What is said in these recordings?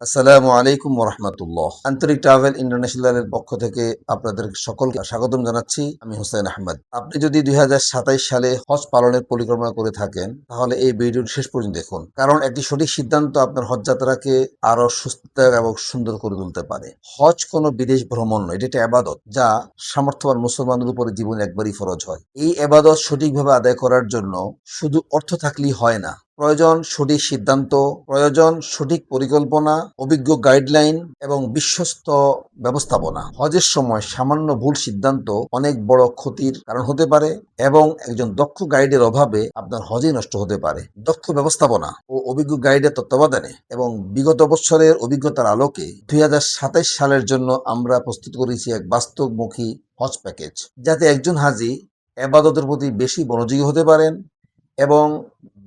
আসসালামু আলাইকুম ওরহমতুল্লাহ। আন্তরিক ট্রাভেল ইন্টারন্যাশনালের পক্ষ থেকে আপনাদের সকলকে স্বাগতম জানাচ্ছি। আমি হুসাইন আহমদ। আপনি যদি 2027 সালে হজ পালনের পরিকল্পনা করে থাকেন তাহলে এই ভিডিওটি শেষ পর্যন্ত দেখুন, কারণ একটি সঠিক সিদ্ধান্ত আপনার হজ যাত্রাকে আরো সুস্থ এবং সুন্দর করে তুলতে পারে। হজ কোনো বিদেশ ভ্রমণ নয়, এটি একটি আবাদত যা সামর্থ্যবান মুসলমানদের উপরে জীবনে একবারই ফরজ হয়। এই আবাদত সঠিকভাবে আদায় করার জন্য শুধু অর্থ থাকলেই হয় না, প্রয়োজন সঠিক সিদ্ধান্ত, প্রয়োজন সঠিক পরিকল্পনা, অভিজ্ঞ গাইডলাইন এবং বিশ্বস্ত ব্যবস্থাপনা। হজের সময় সামান্য ভুল সিদ্ধান্ত অনেক বড় ক্ষতির কারণ হতে পারে এবং একজন দক্ষ গাইডের অভাবে আপনার হজই নষ্ট হতে পারে। দক্ষ ব্যবস্থাপনা ও অভিজ্ঞ গাইডের তত্ত্বাবধানে এবং বিগত বছরের অভিজ্ঞতার আলোকে 2027 সালের জন্য আমরা প্রস্তুত করেছি এক বাস্তবমুখী হজ প্যাকেজ, যাতে একজন হাজি এবাদতের প্রতি বেশি মনোযোগী হতে পারেন এবং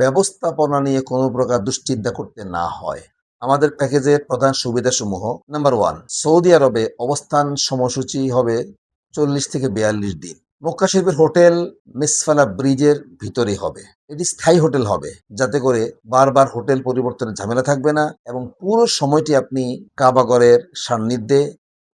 ব্যবস্থাপনা নিয়ে কোনো প্রকার দুশ্চিন্তা করতে না হয়। আমাদের প্যাকেজের প্রধান সুবিধাসমূহ: নাম্বার 1, সৌদি আরবে অবস্থান সময়সূচি হবে 40 থেকে 42 দিন। মক্কা শরীফের হোটেল মিসফালা ব্রিজের ভিতরে হবে। এটি স্থায়ী হোটেল হবে, যাতে করে বারবার হোটেল পরিবর্তনের ঝামেলা থাকবে না এবং পুরো সময়টি আপনি কাবাগরের সান্নিধ্যে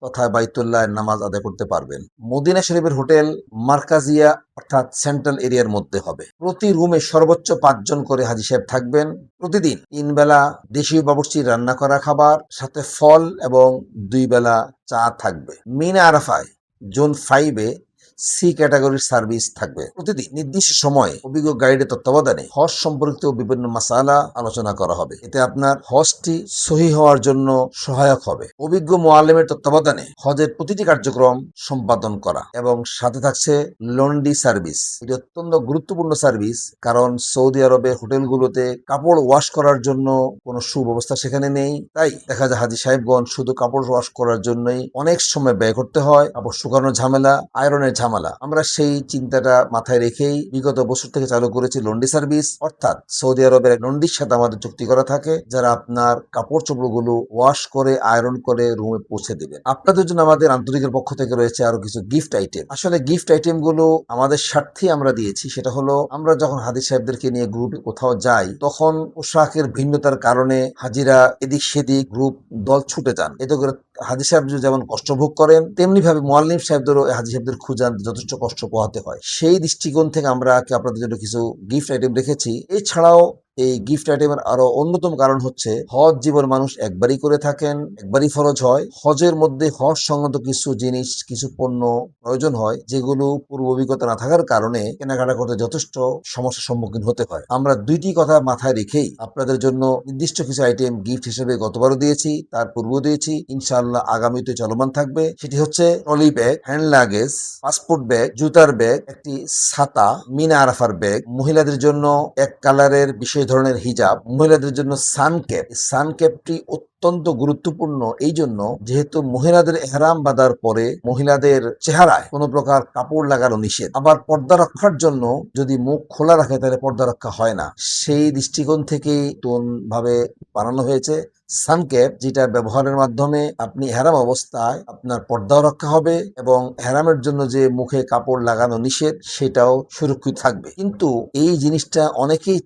তথা বাইতুল্লাহ নামাজ আদায় করতে পারবেন। মদিনা শরীফের হোটেল মার্কাজিয়া অর্থাৎ সেন্ট্রাল এরিয়ার মধ্যে হবে। প্রতি রুমে সর্বোচ্চ 5 জন করে হাজি সাহেব থাকবেন। প্রতিদিন 3 বেলা দেশীয় বাবুর্চির রান্না করা খাবার, সাথে ফল এবং 2 বেলা চা থাকবে। মিনা আরাফায় জোন 5 এ সি ক্যাটাগরির সার্ভিস থাকবে। প্রতিদিন নির্দিষ্ট সময়ে অভিজ্ঞ গাইডের তত্ত্বাবধানে হজ সম্পর্কিত বিভিন্ন মাসালা আলোচনা করা হবে। এতে আপনার হজটি সহি হওয়ার জন্য সহায়ক হবে। অভিজ্ঞ মুআল্লিমের তত্ত্বাবধানে হজের প্রতিটি কার্যক্রম সম্পাদন করা এবং সাথে থাকছে লন্ড্রি সার্ভিস। এটি অত্যন্ত গুরুত্বপূর্ণ সার্ভিস, কারণ সৌদি আরবের হোটেলগুলোতে কাপড় ওয়াশ করার জন্য কোনো সুব্যবস্থা সেখানে নেই। তাই দেখা যায় হাজি সাহেবগণ শুধু কাপড় ওয়াশ করার জন্যই অনেক সময় ব্যয় করতে হয়। কাপড় শুকানোর ঝামেলা, আয়রনের ঝামেলা। আমরা সেই চিন্তাটা মাথায় রেখেই বিগত বছর থেকে চালু করেছি লন্ড্রি সার্ভিস, অর্থাৎ সৌদি আরবের লন্ড্রির সাথে আমাদের চুক্তি করা থাকে, যারা আপনার কাপড় চোপড়গুলো ওয়াশ করে আয়রন করে রুমে পৌঁছে দেবেন। আপনাদের জন্য আমাদের আন্তরিকের পক্ষ থেকে রয়েছে আরো কিছু গিফট আইটেম। আসলে গিফট আইটেম গুলো আমাদের স্বার্থে আমরা দিয়েছি। সেটা হলো, আমরা যখন হাজি সাহেবদেরকে নিয়ে গ্রুপে কোথাও যাই, তখন পোশাকের ভিন্নতার কারণে হাজিরা এদিক সেদিক গ্রুপ দল ছুটে যান। এতে করে হাজি সাহেব যেমন কষ্ট ভোগ করেন, তেমনি ভাবে মুআল্লিম সাহেবদেরও হাজি সাহেবদের খুঁজান যথেষ্ট কষ্ট পোহাতে হয়। সেই দৃষ্টিকোণ থেকে আমরা আপনাদের জন্য কিছু গিফট আইটেম রেখেছি। এছাড়াও এই গিফট আইটেমের আরো অন্যতম কারণ হচ্ছে, হজ জীবন মানুষ একবারই করে থাকেন, একবারই ফরজ হয়। হজের মধ্যে হজ সংক্রান্ত কিছু জিনিস, কিছু পণ্য প্রয়োজন হয়, যেগুলো পূর্ব অভিজ্ঞতা না থাকার কারণে কেনাকাটা করতে যথেষ্ট সমস্যার সম্মুখীন হতে হয়। আমরা দুইটি কথা মাথায় রেখেই আপনাদের জন্য নির্দিষ্ট কিছু আইটেম গিফট হিসেবে গতবারও দিয়েছি, তার পূর্বেও দিয়েছি, ইনশাআল্লাহ আগামীতে চলমান থাকবে। সেটি হচ্ছে trolley bag, hand luggage, passport bag, জুতার ব্যাগ, একটি ছাতা, মিনা আরাফার ব্যাগ, মহিলাদের জন্য এক কালারের বিশেষ ধরনের হিজাব, মহিলাদের জন্য সানক্যাপ। সানক্যাপটি অত্যন্ত গুরুত্বপূর্ণ এই জন্য, যেহেতু মহিলাদের এহরাম বাঁধার পরে মহিলাদের চেহারায় কোনো প্রকার কাপড় লাগানো নিষেধ। আবার পর্দা রক্ষার জন্য যদি মুখ খোলা রাখে তাহলে পর্দা রক্ষা হয় না। সেই দৃষ্টিকোণ থেকেই নতুন ভাবে বানানো হয়েছে সানক্যাপ, যেটা ব্যবহারের মাধ্যমে আপনি হেরাম অবস্থায় আপনার পর্দাও রক্ষা হবে এবং হেরামের জন্য যে মুখে কাপড় লাগানো নিষেধ সেটাও সুরক্ষিত থাকবে। কিন্তু এই জিনিসটা অনেকেই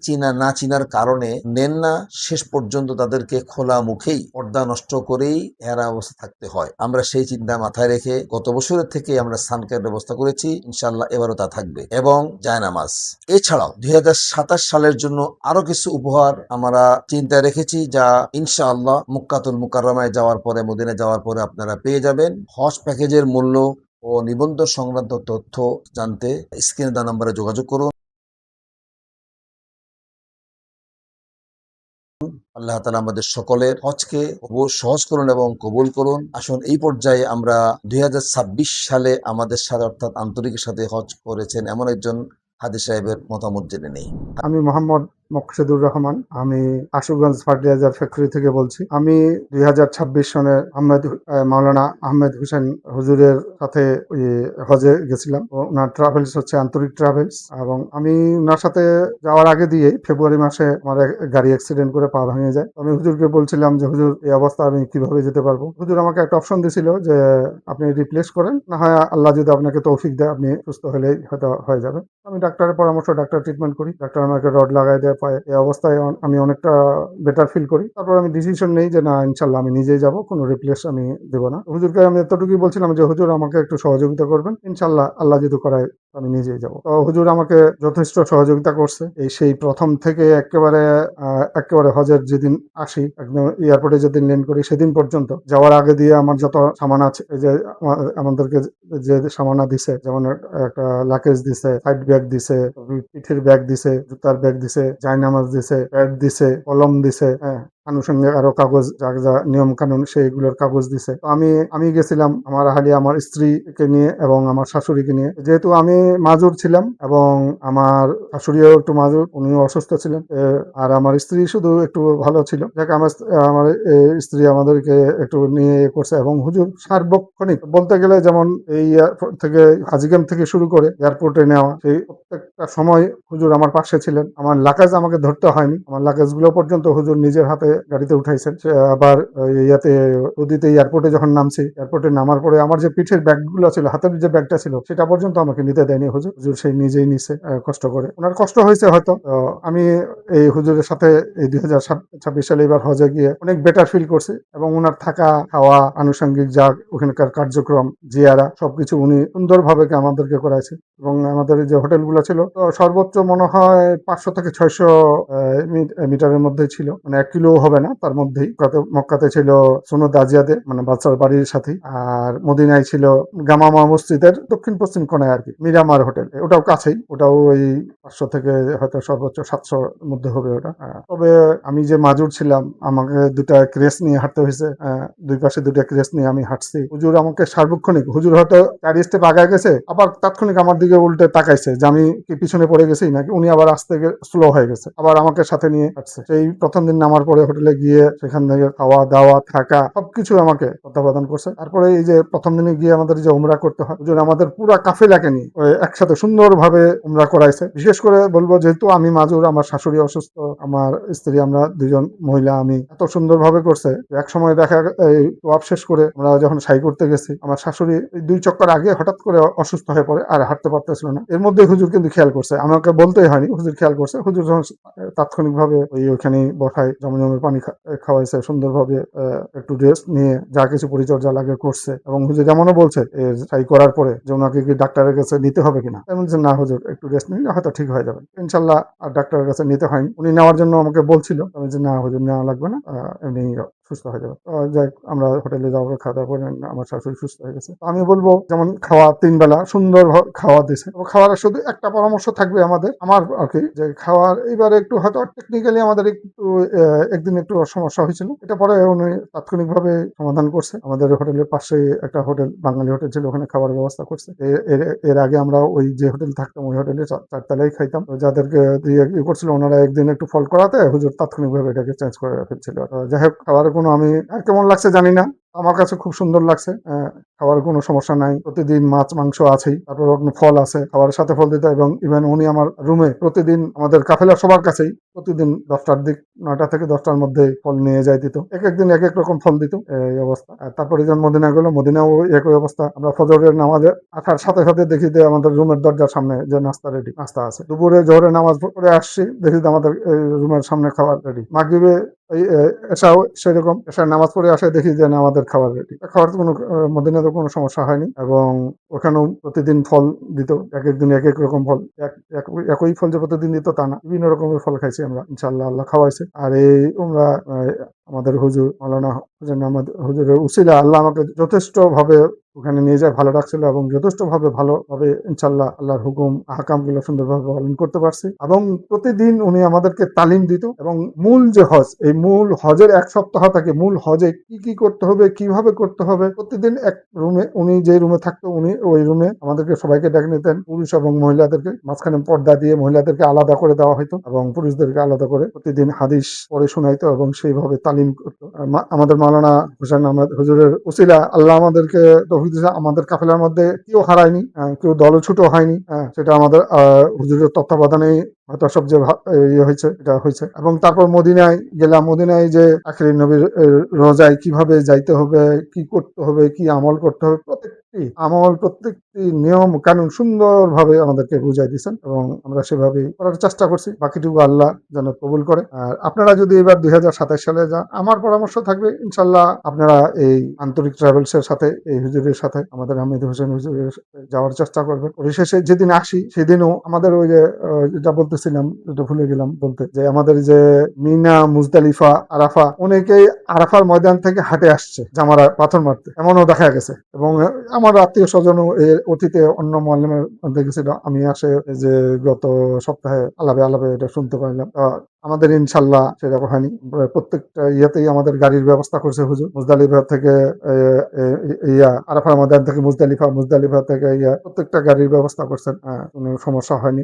না চিনার কারণে নেন না, শেষ পর্যন্ত তাদেরকে খোলা মুখেই পর্দা নষ্ট করেই হেরাম অবস্থা থাকতে হয়। আমরা সেই চিন্তা মাথায় রেখে গত বছরের থেকে আমরা সানক্যাপ ব্যবস্থা করেছি, ইনশাল্লাহ এবারও তা থাকবে, এবং জায়নামাজ। এছাড়াও 2027 সালের জন্য আরো কিছু উপহার আমরা চিন্তায় রেখেছি, যা ইনশাআল্লাহ মুক্কাতুল মুকাররমায় যাওয়ার পরে, মদিনায় যাওয়ার পরে আপনারা পেয়ে যাবেন। হজ প্যাকেজের মূল্য ও নিবন্ধন সংক্রান্ত তথ্য জানতে স্ক্রিনে দেওয়া নম্বরে যোগাযোগ করুন। আল্লাহ তাআলা আমাদের সকলের হজকে সহজ করুন এবং কবুল করুন। আসুন এই পর্যায়ে আমরা 2026 সালে আমাদের সাথে অর্থাৎ আন্তরিকের সাথে হজ করেছেন এমন একজন হাজি সাহেবের মতামত জেনে নেই। আমি মোহাম্মদ মোকসেদুর রহমান। আমি আশুগঞ্জ ফার্টিলাইজার ফ্যাক্টরি থেকে বলছি। আমি 2026 সনে মাওলানা আহমেদ হোসেন হুজুরের সাথে হজে গেছিলাম। ওনার ট্রাভেলস হচ্ছে আন্তরিক ট্রাভেলস, এবং আমি ওনার সাথে যাওয়ার আগে দিয়ে ফেব্রুয়ারি মাসে আমার গাড়ি অ্যাক্সিডেন্ট করে পা ভেঙে যায়। আমি হুজুরকে বলছিলাম যে, হুজুর এই অবস্থা আমি কিভাবে যেতে পারবো। হুজুর আমাকে একটা অপশন দিছিল যে, আপনি রিপ্লেস করেন, না হয় আল্লাহ যদি আপনাকে তৌফিক দেয় আপনি সুস্থ হলেই হয়তো হয়ে যাবে। আমি ডাক্তারের পরামর্শ, ডাক্তার ট্রিটমেন্ট করি। ডাক্তার আমাকে রড লাগাই দেয়, পায়। এই অবস্থায় আমি অনেকটা বেটার ফিল করি। তারপর আমি ডিসিশন নেই যে না, ইনশাল্লাহ আমি নিজেই যাব, কোনো রিপ্লেস আমি দেব না। হুজুরকে আমি এতটুকুই বলছিলাম যে হুজুর আমাকে একটু সহযোগিতা করবেন, ইনশাল্লাহ আল্লাহ যদি করায় আমি নিজেই যাব। তো হুজুর আমাকে যথেষ্ট সহযোগিতা করছে। সেই প্রথম থেকে একেবারে হজের যেদিন আসি, একদম এয়ারপোর্টে যেদিন ল্যান্ড করি সেদিন পর্যন্ত যাওয়ার আগে দিয়ে আমার যত সামান আছে, এই যে আমাদেরকে যে সামানা দিছে, যেমন একটা লাকেজ দিছে, সাইড ব্যাগ দিছে, পিঠের ব্যাগ দিছে, জুতার ব্যাগ দিছে, জায়নামাজ দিছে, প্যাড দিছে, কলম দিছে, হ্যাঁ, আনুষঙ্গিক আরো কাগজ, যা যা নিয়ম কানুন সেইগুলোর কাগজ দিছে। তো আমি গেছিলাম আমার আহালি, আমার স্ত্রীকে নিয়ে এবং আমার শাশুড়িকে নিয়ে। যেহেতু আমি মাজুর ছিলাম এবং আমার শাশুড়িও একটু মাজুর, উনিও অসুস্থ ছিলেন, আর আমার স্ত্রী শুধু একটু ভালো ছিল। যাক, আমার স্ত্রী আমাদেরকে একটু নিয়ে করছে এবং হুজুর সার্বক্ষণিক বলতে গেলে, যেমন এই এয়ারপোর্ট থেকে, হাজিগ্রাম থেকে শুরু করে এয়ারপোর্টে নেওয়া, সেই প্রত্যেকটা সময় হুজুর আমার পাশে ছিলেন। আমার লাকেজ আমাকে ধরতে হয়নি, আমার লাকেজ গুলো পর্যন্ত হুজুর নিজের হাতে গাড়িতে উঠাইছেন। সে আবার ইয়াতে নদীতে এয়ারপোর্টে যখন নামছি, এয়ারপোর্টে নামার পরে আমার যে পিঠের ব্যাগগুলো ছিল, হাতের যে ব্যাগটা ছিল, সেটা পর্যন্ত আমাকে নিতে দেয়নি হুজুর। হুজুর সেই নিজেই নিছে, কষ্ট করে। ওনার কষ্ট হয়েছে হয়তো। আমি এই হুজুরের সাথে এই 2026 সালে এবার হজে গিয়ে অনেক বেটার ফিল করছি এবং ওনার থাকা খাওয়া, আনুষঙ্গিক যা ওখানকার কার্যক্রম, জিয়ারা, সবকিছু উনি সুন্দরভাবে আমাদেরকে করাইছে। এবং আমাদের যে হোটেলগুলো ছিল, তো সর্বোচ্চ মনে হয় 500 থেকে 600 মিটারের মধ্যে ছিল, মানে 1 কিলো হবে না, তার মধ্যেই। মক্কাতে ছিল সুন্নত আজিয়াতে, মানে বাচ্চার বাড়ির সাথে, আর মদিনায় ছিল গামামা মসজিদের দক্ষিণ পশ্চিম কোণায় আর কি, মিরামার হোটেল, ওটাও কাছেই, ওটাও ওই 500 থেকে হয়তো সর্বোচ্চ 700 মধ্যে হবে ওটা। তবে আমি যে মাজুর ছিলাম, আমাকে দুটা ক্রেস নিয়ে হাঁটতে হয়েছে, দুই পাশে দুটা ক্রেস নিয়ে আমি হাঁটছি। হুজুর আমাকে সার্বক্ষণিক, হুজুর হয়তো 4 স্টেপ আগায় গেছে, আবার তাৎক্ষণিক আমার দিকে উল্টে তাকাইছে যে আমি কি পিছনে পড়ে গেছি নাকি, উনি আবার আস্তে স্লো হয়ে গেছে, আবার আমাকে সাথে নিয়ে হাঁটছে। সেই প্রথম দিন নামার পরে হোটেলে গিয়ে সেখান থেকে খাওয়া দাওয়া থাকা সবকিছু আমাকে তত্ত্বাবধান করছে। তারপরে এই যে প্রথম দিনে গিয়ে আমাদের যে উমরা করতে হয়, হুজুর আমাদের পুরা কাফেলাকে নিয়ে একসাথে সুন্দরভাবে উমরা করাইছে। বিশেষ করে বলবো, যেহেতু আমি মাজুর, আমার শাশুড়ি অসুস্থ, আমার স্ত্রী, আমরা দুজন মহিলা, আমি, এত সুন্দরভাবে করছে। এক সময় দেখা, এই ওয়াব শেষ করে আমরা যখন সাই করতে গেছি, আমার শাশুড়ি 2 চক্কর আগে হঠাৎ করে অসুস্থ হয়ে পড়ে আর হাঁটতে পারতেছিল না। এর মধ্যে হুজুর কিন্তু খেয়াল করছে, আমাকে বলতেই হয়নি, হুজুর খেয়াল করছে। হুজুর যখন তাৎক্ষণিকভাবে ওইখানে বসায় জমজমের পানি খাওয়াইছে, সুন্দরভাবে একটু রেস্ট নিয়ে যা কিছু পরিচর্যা লাগে করছে। এবং হুজুর যেমনও বলছে সাই করার পরে যে ওনাকে কি ডাক্তারের কাছে নিতে হবে কিনা, আমি বলছি না হুজুর, একটু রেস্ট নিলে হয়তো ঠিক হয়ে যাবে, ইনশাল্লাহ। আর ডাক্তারের কাছে নিতে হয়নি, উনি নেওয়ার জন্য আমাকে বলছিল, আমি বলছি না হুজুর, নেওয়া লাগবে না, এমনি সুস্থ হয়ে যাবে। যাই, আমরা হোটেলে যাওয়ার খাওয়া দাওয়া করে আমার শাশুড়ি সুস্থ হয়ে গেছে। আমি বলবো, যেমন খাওয়া 3 বেলা সুন্দর খাওয়া দিছে। খাওয়ার শুধু একটা পরামর্শ থাকবে আমার আর কি, যে খাওয়ার এইবারে একটু হয়তো টেকনিক্যালি আমাদের একটু একদিন একটু সমস্যা হয়েছিল, এটা পরে উনি তাৎক্ষণিকভাবে সমাধান করছে। আমাদের হোটেলের পাশে একটা হোটেল, বাঙালি হোটেল ছিল, ওখানে খাবার ব্যবস্থা করছে। এর আগে আমরা ওই যে হোটেল থাকতাম, ওই হোটেলে 4 তলায় খাইতাম। যাদেরকে দিয়ে করছিল, ওনারা একদিন একটু ফল্ট করাতে হুজুর তাৎক্ষণিকভাবে এটাকে চেঞ্জ করে ফেলছিল। যাই হোক, খাবার কোনো, আমি কেমন লাগছে জানি না, আমার কাছে খুব সুন্দর লাগছে। খাওয়ার কোনো সমস্যা নাই, প্রতিদিন মাছ মাংস আছেই, তারপর ফল আছে, খাবারের সাথে ফল দিতে। এবং ইভেন উনি আমার রুমে প্রতিদিন, আমাদের কাফেলা সবার কাছেই প্রতিদিন 10টার দিক, 9টা থেকে 10টার মধ্যে ফল নিয়ে যাই দিত। এক একদিন এক এক রকম ফল দিত, এই অবস্থা। তারপরে যখন মদিনা গেলো, মদিনাও একই অবস্থা। আমরা ফজরের নামাজে আসার সাথে সাথে দেখি যে আমাদের রুমের দরজার সামনে যে নাস্তা রেডি, নাস্তা আছে। দুপুরে জোহরে নামাজ পড়ে আসছি, দেখি যে আমাদের রুমের সামনে খাবার রেডি। মাগরিবে এসাও সেরকম, এসার নামাজ পড়ে আসে, দেখি যে আমাদের খাবার রেডি। খাওয়ার কোনো মদিনাতে কোনো সমস্যা হয়নি। এবং ওখানেও প্রতিদিন ফল দিত, এক একদিন এক এক রকম ফল, একই ফল যে প্রতিদিন দিত তা না, বিভিন্ন রকমের ফল খাইছি আমরা, ইনশাল্লাহ আল্লাহ খাওয়াইছে। আর এই আমরা আমাদের হুজুর মাওলানা হুসেন আহমদ হুজুরের উসিলা আল্লাহ আমাকে যথেষ্ট ভাবে ওখানে নিয়ে যায়, ভালো রাখছিল এবং যথেষ্ট ভালোভাবে ইনশাল্লাহ আল্লাহর হুকুম আহকাম গুলো সুন্দরভাবে পালন করতে পারছি। এবং প্রতিদিন উনি আমাদেরকে তালিম দিত। এবং মূল যে হজ, এই মূল হজের 1 সপ্তাহ থাকে, মূল হজে কি কি করতে হবে, কিভাবে করতে হবে, প্রতিদিন এক রুমে, উনি যে রুমে থাকতো, উনি ওই রুমে আমাদেরকে সবাইকে ডেকে নিতেন, পুরুষ এবং মহিলাদেরকে। মাঝখানে পর্দা দিয়ে মহিলাদেরকে আলাদা করে দেওয়া হতো এবং পুরুষদেরকে আলাদা করে প্রতিদিন হাদিস পড়ে শোনাইতো এবং সেইভাবে তালিম করতো। আমাদের মাওলানা হুসেন আহমদ হুজুরের উসিলা আল্লাহ আমাদেরকে তৌফিক দিয়েছে, আমাদের কাফেলার মধ্যে কেউ হারায়নি, কেউ দলছুট হয়নি। সেটা আমাদের হুজুরের তত্ত্বাবধানেই হয়তো সবচেয়ে ইয়ে হয়েছে, এটা হয়েছে। এবং তারপর মদিনায় গেলাম, মদিনায় যে আখিরি নবীর রোজায় কিভাবে যাইতে হবে, কি করতে হবে, কি আমল করতে হবে, প্রত্যেকটি প্রত্যেকটি আমল, প্রত্যেকটি নিয়ম কানুন সুন্দরভাবে আমাদেরকে বুঝাই দিয়েছেন এবং আমরা সেভাবেই করার চেষ্টা করছি। বাকিটুকু আল্লাহ যেন কবুল করে। আর আপনারা যদি এবার 2027 সালে যান, আমার পরামর্শ থাকবে ইনশাল্লাহ আপনারা এই আন্তরিক ট্রাভেলসের সাথে, এই হুজুরের সাথে, আমাদের হামিদ হোসেন হুজুরের সাথে যাওয়ার চেষ্টা করবেন। পরিশেষে যেদিন আসি সেদিনও আমাদের ওই যে যেটা বলতেছিলাম, যেটা ভুলে গেলাম বলতে, যে আমাদের যে মিনা, মুজদালিফা, আরাফা, অনেকেই আরাফার ময়দান থেকে হাঁটে আসছে জামারা পাথর মারতে, এমনও দেখা গেছে। এবং আমার আত্মীয় স্বজনও এর অতীতে অন্য মোয়াল্লিমের মধ্যে গেছিল। আমি আসে যে গত সপ্তাহে আলাপে আলাপে এটা শুনতে পারলাম। আমাদের ইনশাল্লাহ সেরকম হয়নি। প্রত্যেকটা ইয়েতেই আমাদের গাড়ির ব্যবস্থা করছে হুজুর। মুজদালিফা থেকে আরাফার ময়দান থেকে মুজদালিফা, মুজদালিফা থেকে প্রত্যেকটা গাড়ির ব্যবস্থা করছেন। কোনো সমস্যা হয়নি।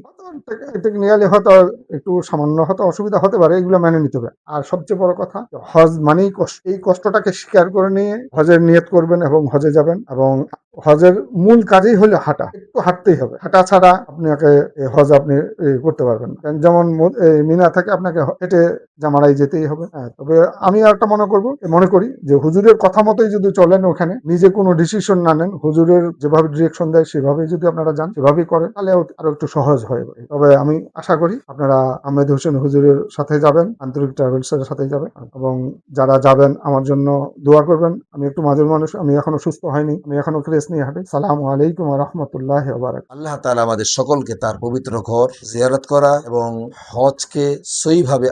টেকনিক্যালি হয়তো একটু সামান্য হয়তো অসুবিধা হতে পারে, এগুলো মেনে নিতে হবে। আর সবচেয়ে বড় কথা, হজ মানেই কষ্ট। এই কষ্টটাকে স্বীকার করে নিয়ে হজের নিয়ত করবেন এবং হজে যাবেন। এবং হজের মূল কাজই হলো হাঁটা, একটু হাঁটতেই হবে। হাঁটা ছাড়া আপনাকে হজ আপনি করতে পারবেন না। যেমন মিনা থেকে আপনাকে হেঁটে জামারাই যেতেই হবে। তবে আমি একটা মনে করি যে হুজুরের কথা মতোই যদি চলেন, ওখানে নিজে কোনো ডিসিশন না নেন, হুজুরের যেভাবে ডিরেকশন দেয় সেভাবে যদি আপনারা যান, সেভাবেই করেন, তাহলে আরো একটু সহজ হয়ে যাবে। তবে আমি আশা করি আপনারা আহমেদ হোসেন হুজুরের সাথে যাবেন, আন্তরিক ট্রাভেলস এর সাথে যাবেন। এবং যারা যাবেন আমার জন্য দোয়া করবেন। আমি একটু মাঝের মানুষ, আমি এখনো সুস্থ হয়নি, আমি এখনো ক্রেস নিয়ে হাঁটি। সালামু আলাইকুম ওয়া রাহমাতুল্লাহি ওয়া বারাকাতুহু। আল্লাহ তাআলা আমাদের সকলকে তার পবিত্র ঘর জিয়ারত করা এবং হজকে সহিভাবে